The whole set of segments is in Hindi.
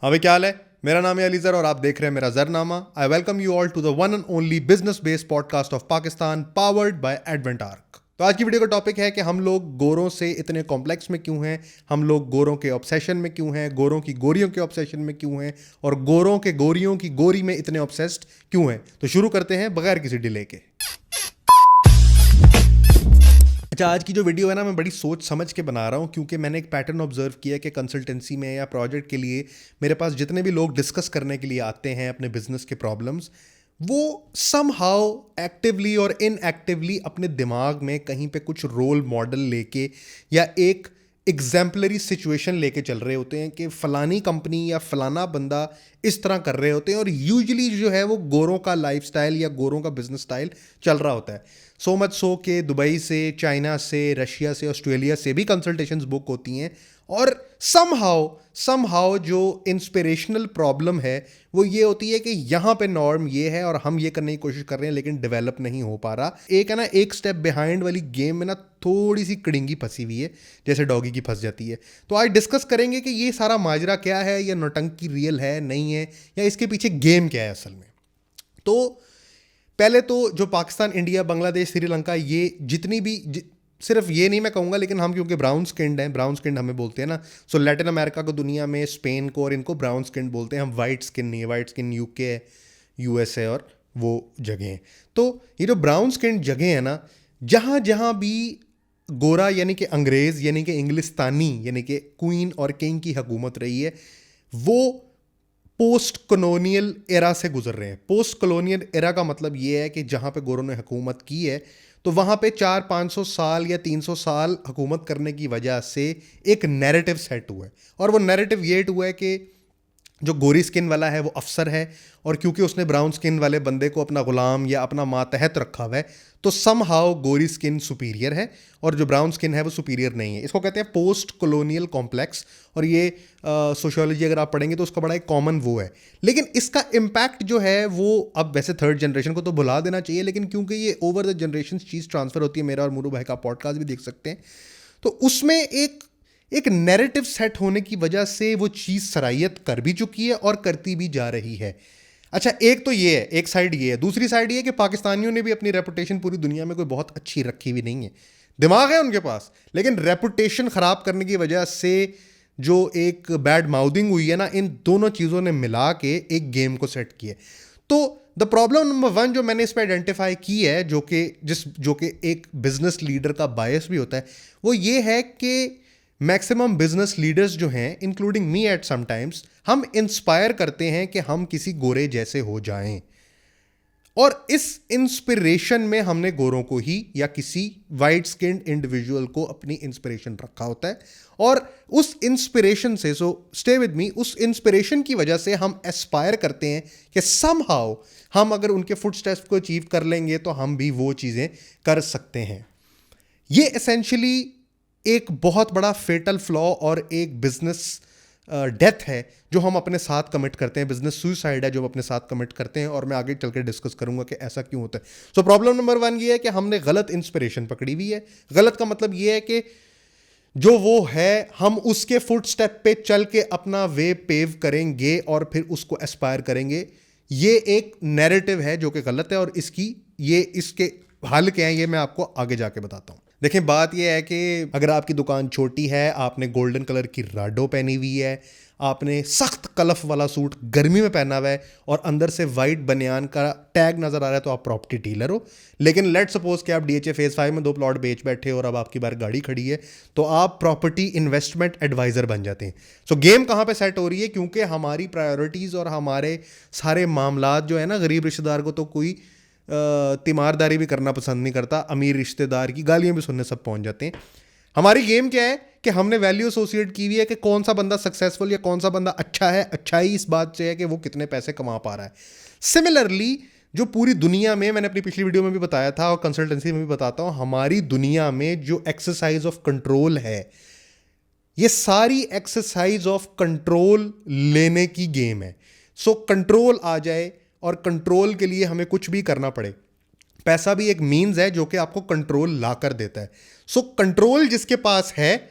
हाँ भाई, क्या हाल है। मेरा नाम है अलीजर और आप देख रहे हैं मेरा जरनामा। I welcome you all to the one and only business based podcast of Pakistan, powered by Advent Arc. तो आज की वीडियो का टॉपिक है कि हम लोग गोरों से इतने कॉम्प्लेक्स में क्यों हैं, हम लोग गोरों के ऑब्सेशन में क्यों हैं, गोरों की गोरियों के ऑब्सेशन में क्यों हैं, और गोरों के गोरियों की गोरी में इतने ऑब्सेस्ड क्यों हैं। तो शुरू करते हैं बगैर किसी डिले के। अच्छा, आज की जो वीडियो है ना, मैं बड़ी सोच समझ के बना रहा हूँ क्योंकि मैंने एक पैटर्न ऑब्जर्व किया कि कंसल्टेंसी में या प्रोजेक्ट के लिए मेरे पास जितने भी लोग डिस्कस करने के लिए आते हैं अपने बिजनेस के प्रॉब्लम्स, वो सम हाउ एक्टिवली और इनएक्टिवली अपने दिमाग में कहीं पे कुछ रोल मॉडल लेके या एक एग्जाम्पलरी सिचुएशन लेके चल रहे होते हैं कि फलानी कंपनी या फलाना बंदा इस तरह कर रहे होते हैं, और यूजुअली जो है वो गोरों का लाइफस्टाइल या गोरों का बिजनेस स्टाइल चल रहा होता है। सो मच सो के दुबई से, चाइना से, रशिया से, ऑस्ट्रेलिया से भी कंसल्टेशंस बुक होती हैं, और समहाउ जो इंस्पिरेशनल प्रॉब्लम है वो ये होती है कि यहाँ पे नॉर्म ये है और हम ये करने की कोशिश कर रहे हैं लेकिन डेवलप नहीं हो पा रहा। एक है ना, एक स्टेप बिहाइंड वाली गेम में ना थोड़ी सी कड़िंगी फंसी हुई है, जैसे डॉगी की फंस जाती है। तो आज डिस्कस करेंगे कि ये सारा माजरा क्या है, या नौटंकी रियल है नहीं है, या इसके पीछे गेम क्या है असल में। तो पहले तो जो पाकिस्तान, इंडिया, बांग्लादेश, श्रीलंका, ये जितनी भी सिर्फ ये नहीं मैं कहूँगा, लेकिन हम क्योंकि ब्राउन स्किन्ड हैं, ब्राउन स्किन्ड हमें बोलते हैं ना, सो लैटिन अमेरिका को, दुनिया में स्पेन को और इनको ब्राउन स्किन्ड बोलते हैं। हम वाइट स्किन नहीं है, वाइट स्किन यूके है, यूएसए और वो जगह हैं। तो ये जो ब्राउन स्किन्ड जगह है ना, जहाँ जहाँ भी गोरा यानी कि अंग्रेज़ यानी कि इंग्लिस्तानी यानी कि क्वीन और किंग की हुकूमत रही है, वो पोस्ट कॉलोनियल एरा से गुजर रहे हैं। पोस्ट कॉलोनियल एरा का मतलब ये है कि जहाँ पे गोरों ने हुकूमत की है, तो वहाँ पे 400-500 साल या 300 साल हुकूमत करने की वजह से एक नैरेटिव सेट हुआ है, और वो नैरेटिव ये हुआ है कि जो गोरी स्किन वाला है वो अफसर है, और क्योंकि उसने ब्राउन स्किन वाले बंदे को अपना गुलाम या अपना मातहत रखा हुआ है, तो सम हाउ गोरी स्किन सुपीरियर है और जो ब्राउन स्किन है वो सुपीरियर नहीं है। इसको कहते हैं पोस्ट कॉलोनियल कॉम्प्लेक्स, और ये सोशियोलॉजी अगर आप पढ़ेंगे तो उसका बड़ा एक कॉमन वो है। लेकिन इसका इम्पैक्ट जो है वो अब वैसे थर्ड जनरेशन को तो भुला देना चाहिए, लेकिन क्योंकि ये over the generation cheese transfer होती है, मेरा और मुरू भाई का पॉडकास्ट भी देख सकते हैं, तो उसमें एक नैरेटिव सेट होने की वजह से वो चीज़ सराहियत कर भी चुकी है और करती भी जा रही है। अच्छा, एक तो ये है, एक साइड ये है। दूसरी साइड ये है कि पाकिस्तानियों ने भी अपनी रेपुटेशन पूरी दुनिया में कोई बहुत अच्छी रखी हुई नहीं है। दिमाग है उनके पास, लेकिन रेपुटेशन ख़राब करने की वजह से जो एक बैड माउथिंग हुई है ना, इन दोनों चीज़ों ने मिला के एक गेम को सेट किया। तो द प्रॉब्लम नंबर वन जो मैंने इस पर आइडेंटिफाई की है, जो कि एक बिजनेस लीडर का बायस भी होता है, वो ये है कि मैक्सिमम बिजनेस लीडर्स जो हैं, इंक्लूडिंग मी एट समटाइम्स, हम इंस्पायर करते हैं कि हम किसी गोरे जैसे हो जाएं, और इस इंस्पिरेशन में हमने गोरों को ही या किसी वाइट स्किन्ड इंडिविजुअल को अपनी इंस्पिरेशन रखा होता है, और उस इंस्पिरेशन से, सो स्टे विद मी, उस इंस्पिरेशन की वजह से हम एस्पायर करते हैं कि समहाउ हम अगर उनके फुटस्टेप्स को अचीव कर लेंगे तो हम भी वो चीज़ें कर सकते हैं। ये एसेंशियली एक बहुत बड़ा फेटल फ्लॉ और एक बिजनेस डेथ है जो हम अपने साथ कमिट करते हैं, बिजनेस सुसाइड है जो हम अपने साथ कमिट करते हैं, और मैं आगे चल के डिस्कस करूंगा कि ऐसा क्यों होता है। सो प्रॉब्लम नंबर वन ये है कि हमने गलत इंस्पिरेशन पकड़ी हुई है। गलत का मतलब ये है कि जो वो है, हम उसके फुट स्टेप पे चल के अपना वे पेव करेंगे और फिर उसको एस्पायर करेंगे। ये एक नैरेटिव है जो कि गलत है, और इसके हल क्या है ये मैं आपको आगे जाके बताता हूँ। देखें, बात यह है कि अगर आपकी दुकान छोटी है, आपने गोल्डन कलर की राडो पहनी हुई है, आपने सख्त कलफ वाला सूट गर्मी में पहना हुआ है, और अंदर से वाइट बनियान का टैग नज़र आ रहा है, तो आप प्रॉपर्टी डीलर हो। लेकिन लेट सपोज कि आप डीएचए फेज 5 में 2 प्लॉट बेच बैठे हो और अब आपकी बार गाड़ी खड़ी है, तो आप प्रॉपर्टी इन्वेस्टमेंट एडवाइज़र बन जाते हैं। सो गेम कहाँ पे सेट हो रही है, क्योंकि हमारी प्रायोरिटीज़ और हमारे सारे मामलात जो है ना, गरीब रिश्तेदार को तो कोई तीमारदारी भी करना पसंद नहीं करता, अमीर रिश्तेदार की गालियाँ भी सुनने सब पहुंच जाते हैं। हमारी गेम क्या है कि हमने वैल्यू एसोसिएट की हुई है कि कौन सा बंदा सक्सेसफुल या कौन सा बंदा अच्छा है। अच्छाई इस बात से है कि वो कितने पैसे कमा पा रहा है। सिमिलरली जो पूरी दुनिया में, मैंने अपनी पिछली वीडियो में भी बताया था और कंसल्टेंसी में भी बताता हूँ, हमारी दुनिया में जो एक्सरसाइज ऑफ कंट्रोल है, ये सारी एक्सरसाइज ऑफ कंट्रोल लेने की गेम है। सो कंट्रोल आ जाए, और कंट्रोल के लिए हमें कुछ भी करना पड़े। पैसा भी एक मीन्स है जो कि आपको कंट्रोल ला कर देता है। सो कंट्रोल जिसके पास है,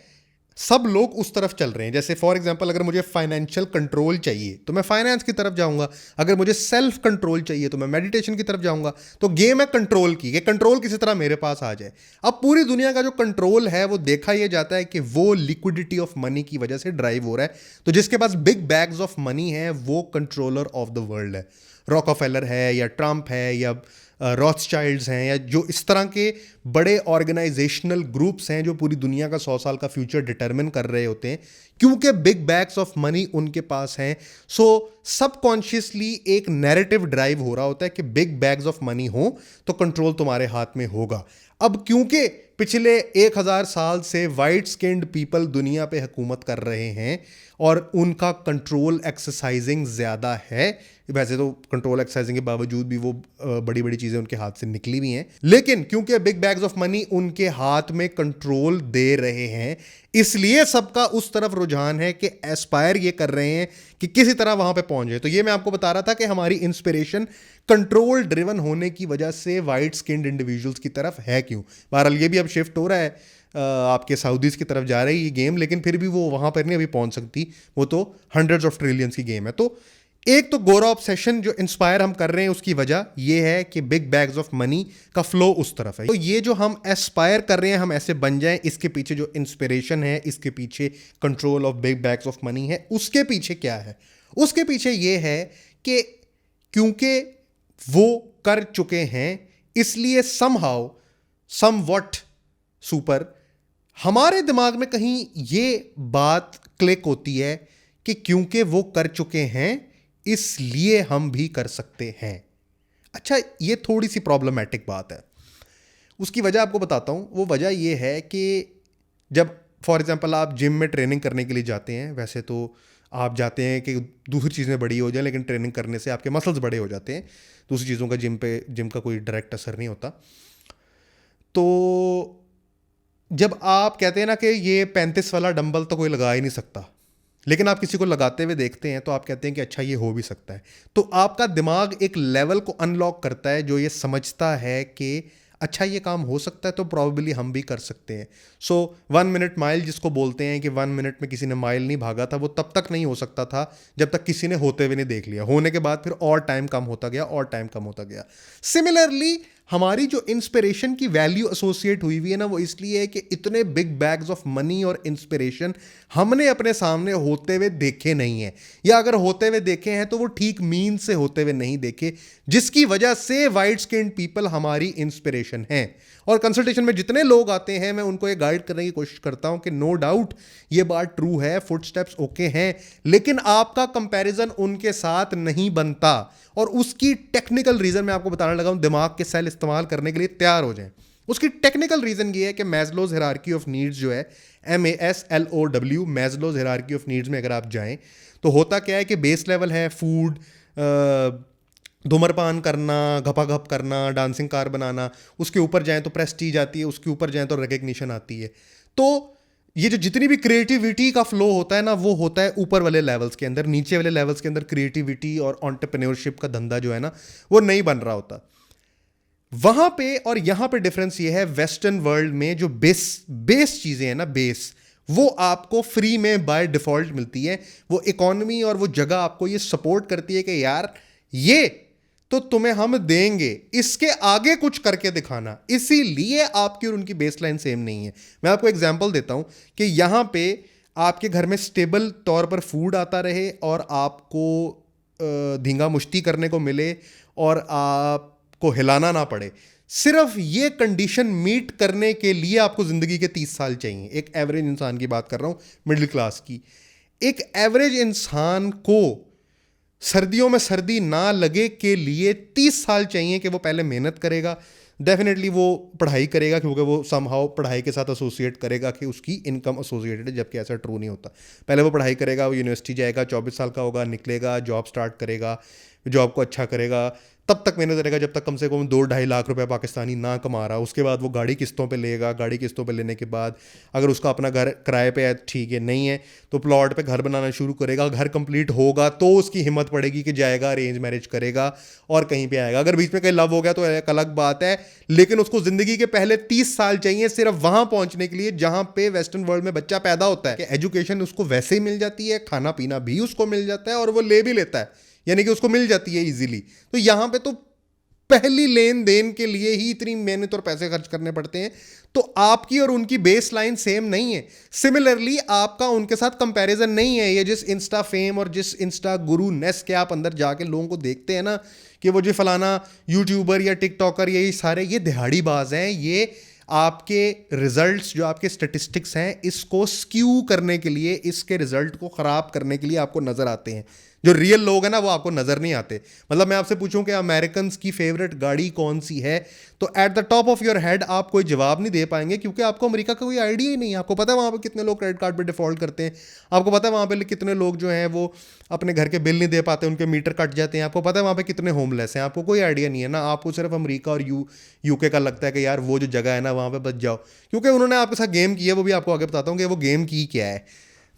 सब लोग उस तरफ चल रहे हैं। जैसे फॉर एग्जांपल अगर मुझे फाइनेंशियल कंट्रोल चाहिए तो मैं फाइनेंस की तरफ जाऊंगा, अगर मुझे सेल्फ कंट्रोल चाहिए तो मैं मेडिटेशन की तरफ जाऊंगा। तो गेम है कंट्रोल की, कि कंट्रोल किसी तरह मेरे पास आ जाए। अब पूरी दुनिया का जो कंट्रोल है वो देखा यह जाता है कि वो लिक्विडिटी ऑफ मनी की वजह से ड्राइव हो रहा है। तो जिसके पास बिग बैग्स ऑफ मनी है वो कंट्रोलर ऑफ द वर्ल्ड है। रॉकफेलर है या ट्रंप है या रॉथस्चाइल्ड्स हैं या जो इस तरह के बड़े ऑर्गेनाइजेशनल ग्रुप्स हैं जो पूरी दुनिया का 100 साल का फ्यूचर डिटरमिन कर रहे होते हैं, क्योंकि बिग बैग्स ऑफ मनी उनके पास हैं। सो सबकॉन्शियसली एक नैरेटिव ड्राइव हो रहा होता है कि बिग बैग्स ऑफ मनी हो तो कंट्रोल तुम्हारे हाथ में होगा। अब क्योंकि पिछले 1000 साल से वाइट स्किन्ड पीपल दुनिया पे हुकूमत कर रहे हैं और उनका कंट्रोल एक्सरसाइजिंग ज़्यादा है। वैसे तो कंट्रोल एक्सरसाइजिंग के बावजूद भी वो बड़ी बड़ी चीज़ें उनके हाथ से निकली भी हैं, लेकिन क्योंकि बिग बैग्स ऑफ मनी उनके हाथ में कंट्रोल दे रहे हैं, इसलिए सबका उस तरफ रुझान है कि एस्पायर ये कर रहे हैं कि किसी तरह वहां पे पहुंच जाए। तो ये मैं आपको बता रहा था कि हमारी इंस्पिरेशन कंट्रोल ड्रिवन होने की वजह से वाइट स्किन्ड इंडिविजुअल्स की तरफ है। क्यों? बहरहाल ये भी अब शिफ्ट हो रहा है, आपके सऊदीज़ की तरफ जा रही है ये गेम, लेकिन फिर भी वो वहाँ पर नहीं अभी पहुँच सकती, वो तो हंड्रेड्स ऑफ ट्रिलियंस की गेम है। तो एक तो गोरा ऑब्सेशन जो इंस्पायर हम कर रहे हैं उसकी वजह ये है कि बिग बैग्स ऑफ मनी का फ्लो उस तरफ है। तो ये जो हम एस्पायर कर रहे हैं हम ऐसे बन जाएं, इसके पीछे जो इंस्पिरेशन है, इसके पीछे control of big bags of money है, उसके पीछे क्या है? उसके पीछे ये है कि क्योंकि वो कर चुके हैं इसलिए समहाउ समवट सुपर हमारे दिमाग में कहीं ये बात क्लिक होती है कि क्योंकि वो कर चुके हैं इसलिए हम भी कर सकते हैं। अच्छा, ये थोड़ी सी प्रॉब्लमेटिक बात है। उसकी वजह आपको बताता हूँ। वो वजह ये है कि जब फॉर एग्जांपल आप जिम में ट्रेनिंग करने के लिए जाते हैं, वैसे तो आप जाते हैं कि दूसरी चीज़ें बड़ी हो जाए, लेकिन ट्रेनिंग करने से आपके मसल्स बड़े हो जाते हैं, दूसरी चीज़ों का जिम का कोई डायरेक्ट असर नहीं होता। तो जब आप कहते हैं ना कि ये 35 वाला डंबल तो कोई लगा ही नहीं सकता, लेकिन आप किसी को लगाते हुए देखते हैं तो आप कहते हैं कि अच्छा ये हो भी सकता है। तो आपका दिमाग एक लेवल को अनलॉक करता है जो ये समझता है कि अच्छा ये काम हो सकता है, तो प्रॉबेबली हम भी कर सकते हैं। सो 1 मिनट माइल जिसको बोलते हैं कि 1 मिनट में किसी ने माइल नहीं भागा था, वो तब तक नहीं हो सकता था जब तक किसी ने होते हुए नहीं देख लिया। होने के बाद फिर और टाइम कम होता गया और टाइम कम होता गया। सिमिलरली हमारी जो इंस्पिरेशन की वैल्यू एसोसिएट हुई हुई है ना, वो इसलिए है कि इतने बिग बैग्स ऑफ मनी और इंस्पिरेशन हमने अपने सामने होते हुए देखे नहीं हैं, या अगर होते हुए देखे हैं तो वो ठीक मीन से होते हुए नहीं देखे, जिसकी वजह से वाइट स्किन्ड पीपल हमारी इंस्पिरेशन हैं। और कंसल्टेशन में जितने लोग आते हैं मैं उनको ये गाइड करने की कोशिश करता हूं कि नो डाउट ये बात ट्रू है, फुटस्टेप्स ओके हैं, लेकिन आपका कंपैरिजन उनके साथ नहीं बनता। और उसकी टेक्निकल रीजन मैं आपको बताने लगा हूं, दिमाग के सेल इस्तेमाल करने के लिए तैयार हो जाएं। उसकी टेक्निकल रीजन ये है कि मैस्लोज हायरार्की ऑफ नीड्स जो है, MASLOW, Maslow's hierarchy of needs में अगर आप जाएं तो होता क्या है कि बेस लेवल है फूड, धूम्रपान करना, घपाघप करना, डांसिंग कार बनाना, उसके ऊपर जाएं तो प्रेस्टीज आती है, उसके ऊपर जाएं तो रिकग्निशन आती है। तो ये जो जितनी भी क्रिएटिविटी का फ्लो होता है ना, वो होता है ऊपर वाले लेवल्स के अंदर। नीचे वाले लेवल्स के अंदर क्रिएटिविटी और एंटरप्रेन्योरशिप का धंधा जो है ना, वो नहीं बन रहा होता वहां पे। और यहां पे डिफरेंस ये है, वेस्टर्न वर्ल्ड में जो बेस चीजें हैं ना, बेस वो आपको फ्री में बाय डिफॉल्ट मिलती है। वो इकोनॉमी और वो जगह आपको ये सपोर्ट करती है कि यार ये तो तुम्हें हम देंगे, इसके आगे कुछ करके दिखाना। इसीलिए आपकी और उनकी बेसलाइन सेम नहीं है। मैं आपको एग्जांपल देता हूं कि यहां पे आपके घर में स्टेबल तौर पर फूड आता रहे और आपको धींगा मुश्ती करने को मिले और आपको हिलाना ना पड़े, सिर्फ ये कंडीशन मीट करने के लिए आपको जिंदगी के 30 साल चाहिए। एक एवरेज इंसान की बात कर रहा हूं, मिडिल क्लास की। एक एवरेज इंसान को सर्दियों में सर्दी ना लगे के लिए 30 साल चाहिए कि वो पहले मेहनत करेगा, डेफिनेटली वो पढ़ाई करेगा, क्योंकि वो समहाउ पढ़ाई के साथ एसोसिएट करेगा कि उसकी इनकम एसोसिएटेड है, जबकि ऐसा ट्रू नहीं होता। पहले वो पढ़ाई करेगा, वो यूनिवर्सिटी जाएगा, 24 साल का होगा, निकलेगा, जॉब स्टार्ट करेगा, जो आपको अच्छा करेगा, तब तक मेहनत करेगा जब तक कम से कम 2-2.5 लाख रुपए पाकिस्तानी ना कमा रहा। उसके बाद वो गाड़ी किस्तों पे लेगा, गाड़ी किस्तों पे लेने के बाद अगर उसका अपना घर किराए पे है ठीक है, नहीं है तो प्लॉट पे घर बनाना शुरू करेगा। घर कंप्लीट होगा तो उसकी हिम्मत पड़ेगी कि जाएगा अरेंज मैरिज करेगा और कहीं पे आएगा। अगर बीच में कहीं लव हो गया तो एक अलग बात है, लेकिन उसको ज़िंदगी के पहले 30 साल चाहिए सिर्फ वहाँ पहुँचने के लिए जहाँ पे वेस्टर्न वर्ल्ड में बच्चा पैदा होता है। कि एजुकेशन उसको वैसे ही मिल जाती है, खाना पीना भी उसको मिल जाता है और वो ले भी लेता है, यानी कि उसको मिल जाती है इजीली। तो यहाँ पे तो पहली लेन देन के लिए ही इतनी मेहनत और पैसे खर्च करने पड़ते हैं। तो आपकी और उनकी बेस लाइन सेम नहीं है। सिमिलरली आपका उनके साथ कंपैरिजन नहीं है। ये जिस इंस्टा फेम और जिस इंस्टा गुरु नेस के आप अंदर जाके लोगों को देखते हैं ना कि वो जो फलाना यूट्यूबर या टिकटॉकर, ये सारे ये दिहाड़ीबाज हैं। ये आपके रिजल्ट्स जो आपके स्टेटिस्टिक्स हैं इसको स्क्यू करने के लिए, इसके रिजल्ट को ख़राब करने के लिए आपको नज़र आते हैं। जो रियल लोग हैं ना वो आपको नज़र नहीं आते। मतलब मैं आपसे पूछूं कि अमेरिकन की फेवरेट गाड़ी कौन सी है, तो at the top of your head आप कोई जवाब नहीं दे पाएंगे, क्योंकि आपको अमेरिका का कोई आइडिया ही नहीं है। आपको पता है वहाँ पे कितने लोग क्रेडिट कार्ड पे डिफॉल्ट करते हैं, आपको पता है वहाँ पे कितने लोग जो हैं वो अपने घर के बिल नहीं दे पाते, उनके मीटर कट जाते हैं, आपको पता है वहाँ पे कितने होमलेस हैं। आपको कोई आइडिया नहीं है ना। आपको सिर्फ अमेरिका और यूके का लगता है कि यार वो जो जगह है ना वहाँ पे बच जाओ, क्योंकि उन्होंने आपके साथ गेम की है। वो भी आपको आगे बताता हूँ कि वो गेम की क्या है।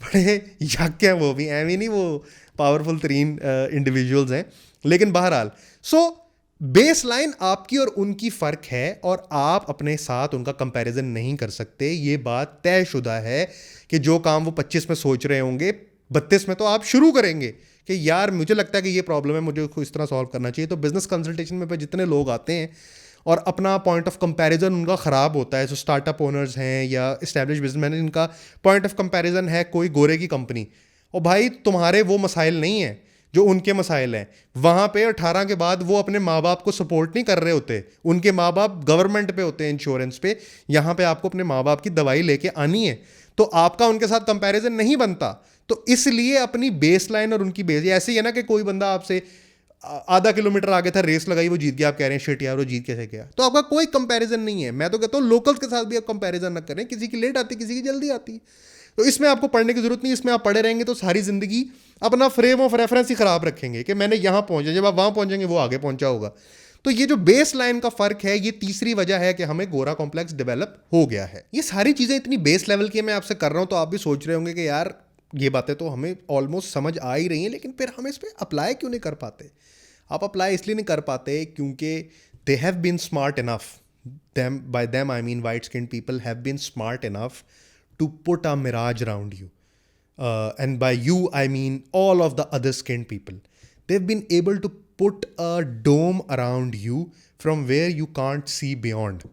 बड़े यक हैं वो भी, एवं नहीं वो पावरफुल तरीन इंडिविजुअल्स हैं। लेकिन बहरहाल बेस लाइन आपकी और उनकी फ़र्क है और आप अपने साथ उनका कंपैरिजन नहीं कर सकते। ये बात तयशुदा है कि जो काम वो 25 में सोच रहे होंगे 32 में तो आप शुरू करेंगे कि यार मुझे लगता है कि ये प्रॉब्लम है, मुझे इस तरह सॉल्व करना चाहिए। तो बिजनेस कंसल्टेशन में पे जितने लोग आते हैं और अपना पॉइंट ऑफ कंपैरिजन उनका ख़राब होता है, जो स्टार्टअप ओनर्स हैं या इस्टेब्लिश बिजनेसमैन, इनका पॉइंट ऑफ कंपैरिजन है कोई गोरे की कंपनी। और भाई तुम्हारे वो मसाइल नहीं हैं जो उनके मसाइल हैं। वहाँ पे 18 के बाद वो अपने माँ बाप को सपोर्ट नहीं कर रहे होते, उनके माँ बाप गवर्नमेंट पे होते हैं, इंश्योरेंस पे। यहाँ पे आपको अपने माँ बाप की दवाई लेके आनी है, तो आपका उनके साथ कंपैरिजन नहीं बनता। तो इसलिए अपनी बेस लाइन और उनकी बेस, ऐसे ही है ना कि कोई बंदा आपसे आधा किलोमीटर आगे था, रेस लगाई, वो जीत गया, आप कह रहे हैं शिट यार वो जीत कैसे गया। तो आपका कोई कंपैरिजन नहीं है। मैं तो कहता हूँ लोकल्स के साथ भी आप कंपैरिजन ना करें, किसी की लेट आती किसी की जल्दी आती। तो इसमें आपको पढ़ने की जरूरत नहीं। इसमें आप पढ़े रहेंगे तो सारी जिंदगी अपना फ्रेम ऑफ रेफरेंस ही खराब रखेंगे कि मैंने यहाँ पहुंचा, जब आप वहां पहुंचेंगे वो आगे पहुंचा होगा। तो ये जो बेस लाइन का फर्क है, ये तीसरी वजह है कि हमें गोरा कॉम्प्लेक्स डेवलप हो गया है। ये सारी चीजें इतनी बेस लेवल की मैं आपसे कर रहा हूं, तो आप भी सोच रहे होंगे कि यार ये बातें तो हमें ऑलमोस्ट समझ आ ही रही हैं, लेकिन फिर हम इस पर अप्लाई क्यों नहीं कर पाते। आप अप्लाई इसलिए नहीं कर पाते क्योंकि they have been smart enough, them by them I mean white skinned people have been smart enough to put a mirage around you, and by you I mean all of the other skinned people. They've been able to put a dome around you from where you can't see beyond,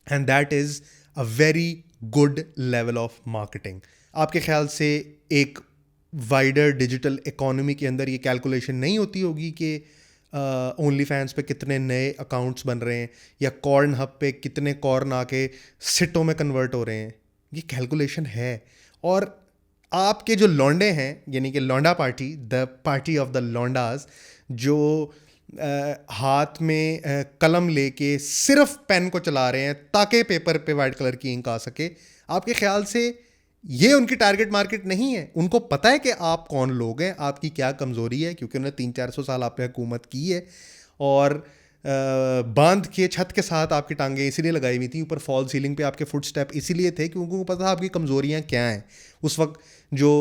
and that is a very good level of marketing. आपके ख्याल से एक वाइडर डिजिटल इकोनॉमी के अंदर ये कैलकुलेशन नहीं होती होगी कि ओनली फैंस पे कितने नए अकाउंट्स बन रहे हैं या कॉर्न हब पे कितने कॉर्न आके सिटों में कन्वर्ट हो रहे हैं। ये कैलकुलेशन है। और आपके जो लौंडे हैं, यानी कि लौंडा party, the party of the लौंडाज, जो हाथ में कलम लेके सिर्फ पेन को चला रहे हैं ताकि पेपर पे वाइट कलर की इंक आ सके, आपके ख्याल से ये उनकी टारगेट मार्केट नहीं है। उनको पता है कि आप कौन लोग हैं, आपकी क्या कमज़ोरी है, क्योंकि उन्होंने 300-400 साल आप पे हुकूमत की है और बांध के छत के साथ आपकी टांगें इसीलिए लगाई हुई थी, ऊपर फॉल सीलिंग पे आपके फुट स्टेप इसीलिए थे क्योंकि उनको पता था आपकी कमज़ोरियाँ क्या हैं। उस वक्त जो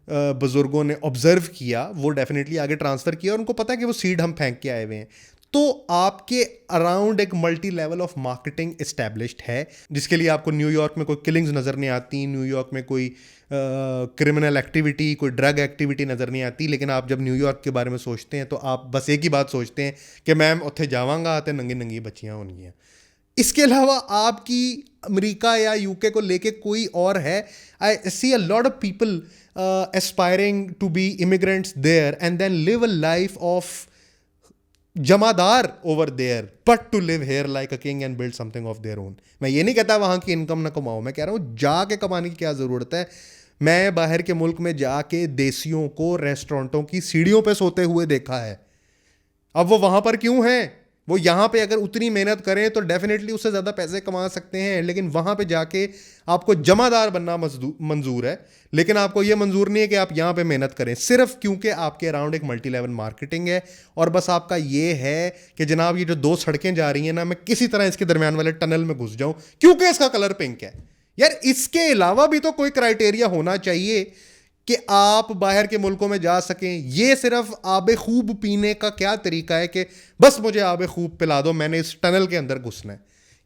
बुज़ुर्गों ने ऑब्ज़र्व किया वो डेफिनेटली आगे ट्रांसफ़र किया और उनको पता है कि वो सीड हम फेंक के आए हुए हैं। तो आपके अराउंड एक multi level of marketing established है, जिसके लिए आपको न्यूयॉर्क में कोई किलिंग्स नज़र नहीं आती, न्यूयॉर्क में कोई क्रिमिनल एक्टिविटी, कोई ड्रग एक्टिविटी नज़र नहीं आती। लेकिन आप जब न्यूयॉर्क के बारे में सोचते हैं तो आप बस एक ही बात सोचते हैं कि मैम उत्थे जावांगा तो नंगी नंगी बच्चियाँ होंगी। इसके अलावा आपकी अमेरिका या यूके को लेके कोई और है। I see a lot of people aspiring to be immigrants there and then live a life of जमादार over there, but to live here like a king and build something of their own. मैं ये नहीं कहता वहाँ की इनकम ना कमाओ, मैं कह रहा हूँ जाके कमाने की क्या ज़रूरत है। मैं बाहर के मुल्क में जाके देसियों को रेस्टोरेंटों की सीढ़ियों पे सोते हुए देखा है। अब वो वहाँ पर क्यों हैं? वो यहाँ पे अगर उतनी मेहनत करें तो डेफिनेटली उससे ज़्यादा पैसे कमा सकते हैं, लेकिन वहाँ पे जाके आपको जमादार बनना मंजूर है, लेकिन आपको ये मंजूर नहीं है कि आप यहाँ पे मेहनत करें, सिर्फ क्योंकि आपके अराउंड एक मल्टी लेवल मार्केटिंग है। और बस आपका ये है कि जनाब ये जो दो सड़कें जा रही हैं ना, मैं किसी तरह इसके दरमियान वाले टनल में घुस जाऊं क्योंकि इसका कलर पिंक है। यार इसके अलावा भी तो कोई क्राइटेरिया होना चाहिए कि आप बाहर के मुल्कों में जा सकें। ये सिर्फ आबे खूब पीने का क्या तरीका है कि बस मुझे आबे खूब पिला दो, मैंने इस टनल के अंदर घुसना है।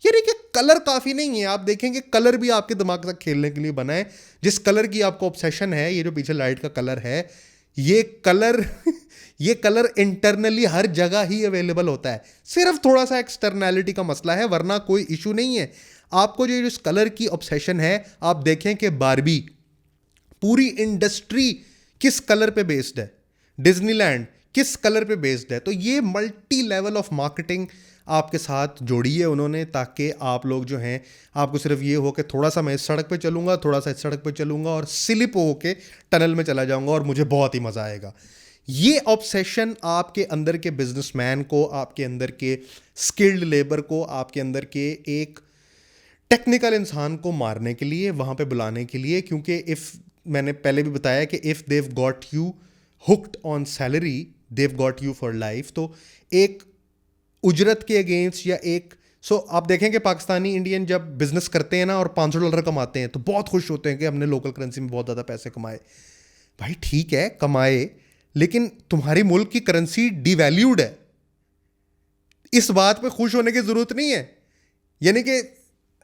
ये देखिए कलर काफ़ी नहीं है, आप देखेंगे कलर भी आपके दिमाग तक खेलने के लिए बना है। जिस कलर की आपको ऑब्सेशन है, ये जो पीछे लाइट का कलर है, ये कलर ये कलर इंटरनली हर जगह ही अवेलेबल होता है, सिर्फ थोड़ा सा एक्सटर्नैलिटी का मसला है, वरना कोई इशू नहीं है। आपको जो इस कलर की ऑब्सेशन है, आप देखें कि बारबी पूरी इंडस्ट्री किस कलर पे बेस्ड है, डिज्नीलैंड किस कलर पे बेस्ड है। तो ये मल्टी लेवल ऑफ मार्केटिंग आपके साथ जोड़ी है उन्होंने, ताकि आप लोग जो हैं, आपको सिर्फ ये हो कि थोड़ा सा मैं इस सड़क पे चलूँगा, थोड़ा सा इस सड़क पे चलूँगा और स्लिप हो के टनल में चला जाऊँगा और मुझे बहुत ही मज़ा आएगा। ये ऑब्सेशन आपके अंदर के बिजनेसमैन को, आपके अंदर के स्किल्ड लेबर को, आपके अंदर के एक टेक्निकल इंसान को मारने के लिए, वहाँ पे बुलाने के लिए, क्योंकि इफ़ मैंने पहले भी बताया कि if they got you hooked on salary they got you for life. तो एक उजरत के अगेंस्ट या एक आप देखें कि पाकिस्तानी इंडियन जब बिजनेस करते हैं ना और $500 कमाते हैं तो बहुत खुश होते हैं कि हमने लोकल करेंसी में बहुत ज़्यादा पैसे कमाए। भाई ठीक है कमाए, लेकिन तुम्हारी मुल्क की करेंसी डिवैल्यूड है, इस बात पे खुश होने की ज़रूरत नहीं है। यानी कि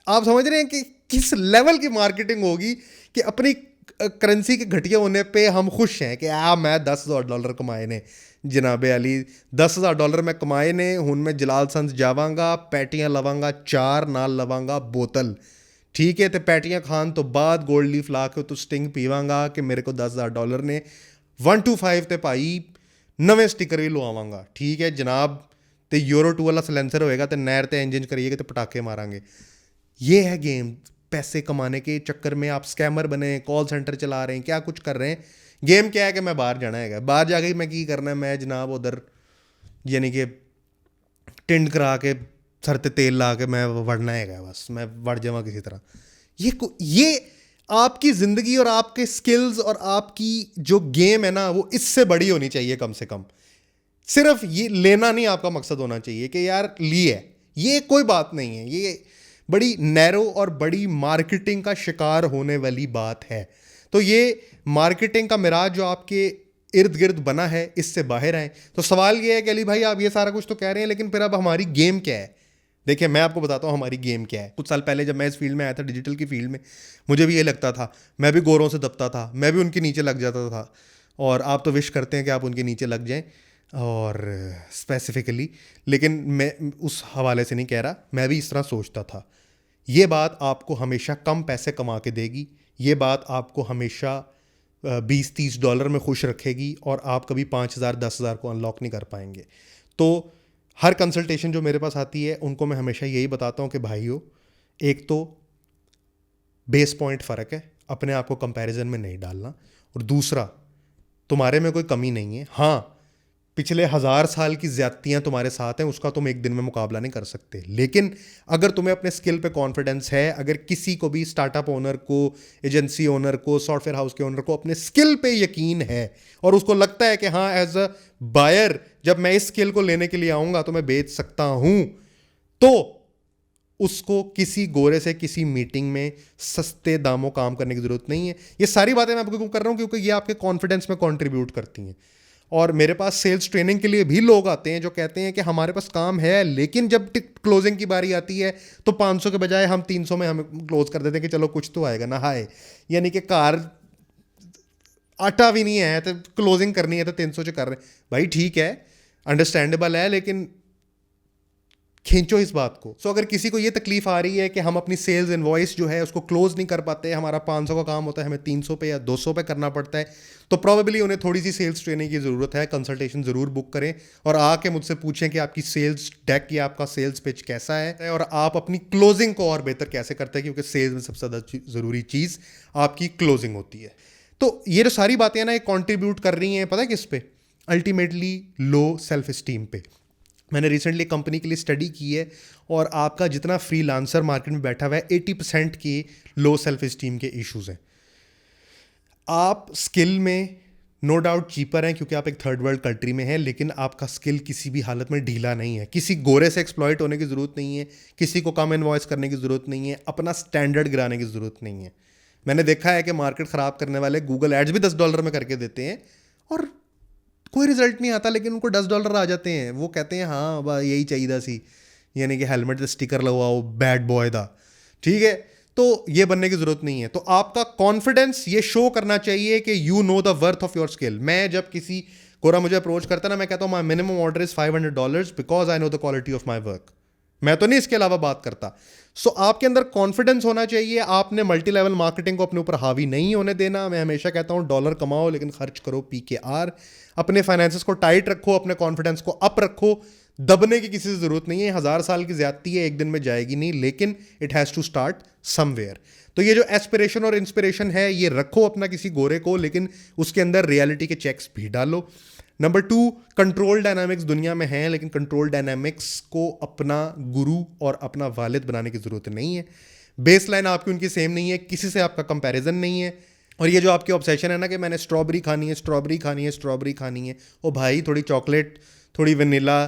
आप समझ रहे हैं कि किस लेवल की मार्केटिंग होगी कि अपनी करेंसी के घटिया होने पे हम खुश हैं कि मैं $10,000 कमाए ने जनाबे अली, $10,000 मैं कमाए ने, हुन मैं जलाल संस जावांगा, पैटियां लवांगा 4 नाल लवांगा बोतल, ठीक है, तो पैटियां खान तो बाद गोल्ड लीफ ला के तो स्टिंग पीवांगा कि मेरे को $10,000 ने 125 ते पाई नवे स्टिकर भी लवावांगा, ठीक है जनाब, तो यूरो 2 वाला सलेंसर होएगा तो नहर ते इंजन करिएगा तो पटाखे मारांगे। ये है गेम। पैसे कमाने के चक्कर में आप स्कैमर बने, कॉल सेंटर चला रहे हैं, क्या कुछ कर रहे हैं। गेम क्या है कि मैं बाहर जाना है, बाहर जाके मैं की करना है, मैं जनाब उधर यानी कि टिंड करा के सर ते तेल ला के मैं वड़ना है, बस मैं वड़ जावा किसी तरह। ये आपकी ज़िंदगी और आपके स्किल्स और आपकी जो गेम है ना, वो इससे बड़ी होनी चाहिए कम से कम। सिर्फ ये लेना नहीं आपका मकसद होना चाहिए कि यार ली है, ये कोई बात नहीं है, ये बड़ी नैरो और बड़ी मार्केटिंग का शिकार होने वाली बात है। तो ये मार्केटिंग का मिराज जो आपके इर्द गिर्द बना है, इससे बाहर आए। तो सवाल ये है कि अली भाई आप ये सारा कुछ तो कह रहे हैं, लेकिन फिर अब हमारी गेम क्या है। देखिए मैं आपको बताता हूँ हमारी गेम क्या है। कुछ साल पहले जब मैं इस फील्ड में आया था, डिजिटल की फील्ड में, मुझे भी ये लगता था, मैं भी गोरों से दबता था, मैं भी उनके नीचे लग जाता था। और आप तो विश करते हैं कि आप उनके नीचे लग जाएं, और स्पेसिफिकली, लेकिन मैं उस हवाले से नहीं कह रहा, मैं भी इस तरह सोचता था। ये बात आपको हमेशा कम पैसे कमा के देगी, ये बात आपको हमेशा $20-30 में खुश रखेगी, और आप कभी 5,000 10,000 को अनलॉक नहीं कर पाएंगे। तो हर कंसल्टेशन जो मेरे पास आती है उनको मैं हमेशा यही बताता हूँ कि भाइयों, एक तो बेस पॉइंट फ़र्क है, अपने आप को कंपैरिजन में नहीं डालना, और दूसरा तुम्हारे में कोई कमी नहीं है। हाँ, पिछले 1000 साल की ज़्यादतियाँ तुम्हारे साथ हैं, उसका तुम एक दिन में मुकाबला नहीं कर सकते, लेकिन अगर तुम्हें अपने स्किल पे कॉन्फिडेंस है, अगर किसी को भी, स्टार्टअप ओनर को, एजेंसी ओनर को, सॉफ्टवेयर हाउस के ओनर को अपने स्किल पे यकीन है और उसको लगता है कि हाँ एज अ बायर जब मैं इस स्किल को लेने के लिए आऊँगा तो मैं बेच सकता हूँ, तो उसको किसी गोरे से किसी मीटिंग में सस्ते दामों काम करने की ज़रूरत नहीं है। ये सारी बातें मैं आपको क्यों कर रहा हूँ, क्योंकि ये आपके कॉन्फिडेंस में कंट्रीब्यूट करती हैं। और मेरे पास सेल्स ट्रेनिंग के लिए भी लोग आते हैं जो कहते हैं कि हमारे पास काम है, लेकिन जब क्लोजिंग की बारी आती है तो 500 के बजाय हम 300 में हम क्लोज कर देते हैं कि चलो कुछ तो आएगा ना। हाय, यानी कि कार आटा भी नहीं है तो क्लोजिंग करनी है तो 300 से कर रहे हैं। भाई ठीक है, अंडरस्टैंडेबल है, लेकिन खींचो इस बात को। अगर किसी को ये तकलीफ आ रही है कि हम अपनी सेल्स इनवॉइस जो है उसको क्लोज नहीं कर पाते, हमारा 500 का काम होता है, हमें 300 पे या 200 पे करना पड़ता है, तो प्रॉबेबली उन्हें थोड़ी सी सेल्स ट्रेनिंग की ज़रूरत है। कंसल्टेशन ज़रूर बुक करें और आके मुझसे पूछें कि आपकी सेल्स डेक या आपका सेल्स पिच कैसा है और आप अपनी क्लोजिंग को और बेहतर कैसे करते हैं, क्योंकि सेल्स में सबसे ज़्यादा ज़रूरी चीज़ आपकी क्लोजिंग होती है। तो ये जो सारी बातें ना, ये कॉन्ट्रीब्यूट कर रही हैं पता है किस पे? अल्टीमेटली लो सेल्फ इस्टीम पे। मैंने रिसेंटली कंपनी के लिए स्टडी की है, और आपका जितना फ्रीलांसर मार्केट में बैठा हुआ है 80% के लो सेल्फ इस्टीम के इश्यूज हैं। आप स्किल में नो डाउट चीपर हैं क्योंकि आप एक थर्ड वर्ल्ड कंट्री में हैं, लेकिन आपका स्किल किसी भी हालत में ढीला नहीं है। किसी गोरे से एक्सप्लॉइट होने की ज़रूरत नहीं है, किसी को कम इन्वॉइस करने की ज़रूरत नहीं है, अपना स्टैंडर्ड गिराने की ज़रूरत नहीं है। मैंने देखा है कि मार्केट ख़राब करने वाले गूगल एड्स भी $10 में करके देते हैं और कोई रिजल्ट नहीं आता, लेकिन उनको $10 आ जाते हैं। वो कहते हैं हाँ बा यही चाहिए सी, यानी कि हेलमेट से स्टिकर लगवाओ बैड बॉय दा, ठीक है। तो ये बनने की जरूरत नहीं है। तो आपका कॉन्फिडेंस ये शो करना चाहिए कि you know the worth of your skill. मैं जब किसी कोरा मुझे अप्रोच करता है ना, मैं कहता हूँ my minimum order is $500 because I know the quality of my work. मैं तो नहीं इसके अलावा बात करता। सो आपके अंदर कॉन्फिडेंस होना चाहिए। आपने मल्टी लेवल मार्केटिंग को अपने ऊपर हावी नहीं होने देना। मैं हमेशा कहता हूँ डॉलर कमाओ लेकिन खर्च करो PKR। अपने फाइनेंसेस को टाइट रखो, अपने कॉन्फिडेंस को अप रखो। दबने की किसी से जरूरत नहीं है। 1000 साल की ज्यादती है, एक दिन में जाएगी नहीं, लेकिन it has to start somewhere. तो ये जो एस्पिरेशन और इंस्पिरेशन है ये रखो अपना किसी गोरे को, लेकिन उसके अंदर रियलिटी के चेक्स भी डालो। नंबर 2, कंट्रोल डायनामिक्स दुनिया में हैं, लेकिन कंट्रोल डायनामिक्स को अपना गुरु और अपना वालिद बनाने की ज़रूरत नहीं है। बेस लाइन आपकी उनकी सेम नहीं है, किसी से आपका कंपैरिजन नहीं है। और ये जो आपकी ऑब्सेशन है ना कि मैंने स्ट्रॉबेरी खानी है, स्ट्रॉबेरी खानी है, स्ट्रॉबेरी खानी है, ओ भाई थोड़ी चॉकलेट, थोड़ी वनीला,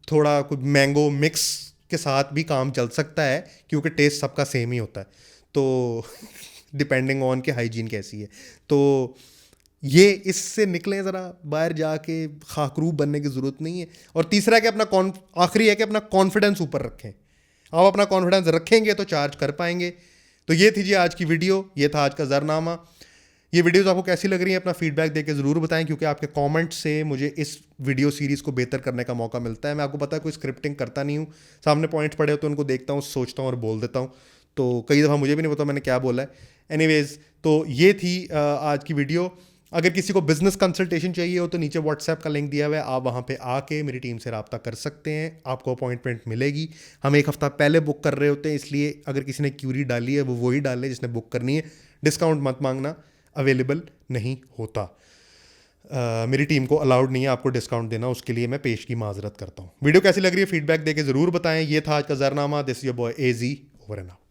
थोड़ा कुछ मैंगो मिक्स के साथ भी काम चल सकता है, क्योंकि टेस्ट सबका सेम ही होता है। तो डिपेंडिंग ऑन कि हाइजीन कैसी है। तो ये इससे निकलें ज़रा बाहर जाके, खाकरूब बनने की ज़रूरत नहीं है। और तीसरा कि अपना आखिरी है कि अपना कॉन्फिडेंस ऊपर रखें। आप अपना कॉन्फिडेंस रखेंगे तो चार्ज कर पाएंगे। तो ये थी जी आज की वीडियो, ये था आज का ज़रनामा। ये वीडियोस आपको कैसी लग रही हैं अपना फीडबैक देके ज़रूर बताएं, क्योंकि आपके कमेंट से मुझे इस वीडियो सीरीज़ को बेहतर करने का मौका मिलता है। मैं आपको पता है कोई स्क्रिप्टिंग करता नहीं हूँ, सामने पॉइंट्स पड़े हो तो उनको देखता हूँ, सोचता हूँ और बोल देता हूँ। तो कई दफ़ा मुझे भी नहीं पता मैंने क्या बोला है। एनीवेज, तो ये थी आज की वीडियो। अगर किसी को बिजनेस कंसल्टेशन चाहिए हो तो नीचे व्हाट्सएप का लिंक दिया हुआ है, आप वहाँ पे आके मेरी टीम से रब्ता कर सकते हैं, आपको अपॉइंटमेंट मिलेगी। हम एक हफ्ता पहले बुक कर रहे होते हैं, इसलिए अगर किसी ने क्यूरी डाली है वो वही डाले जिसने बुक करनी है। डिस्काउंट मत मांगना, अवेलेबल नहीं होता। मेरी टीम को अलाउड नहीं है आपको डिस्काउंट देना, उसके लिए मैं पेश की माजरत करता हूँ। वीडियो कैसी लग रही है फीडबैक देके ज़रूर बताएं। ये था आज का ज़रनामा। This your boy AZ, over and out.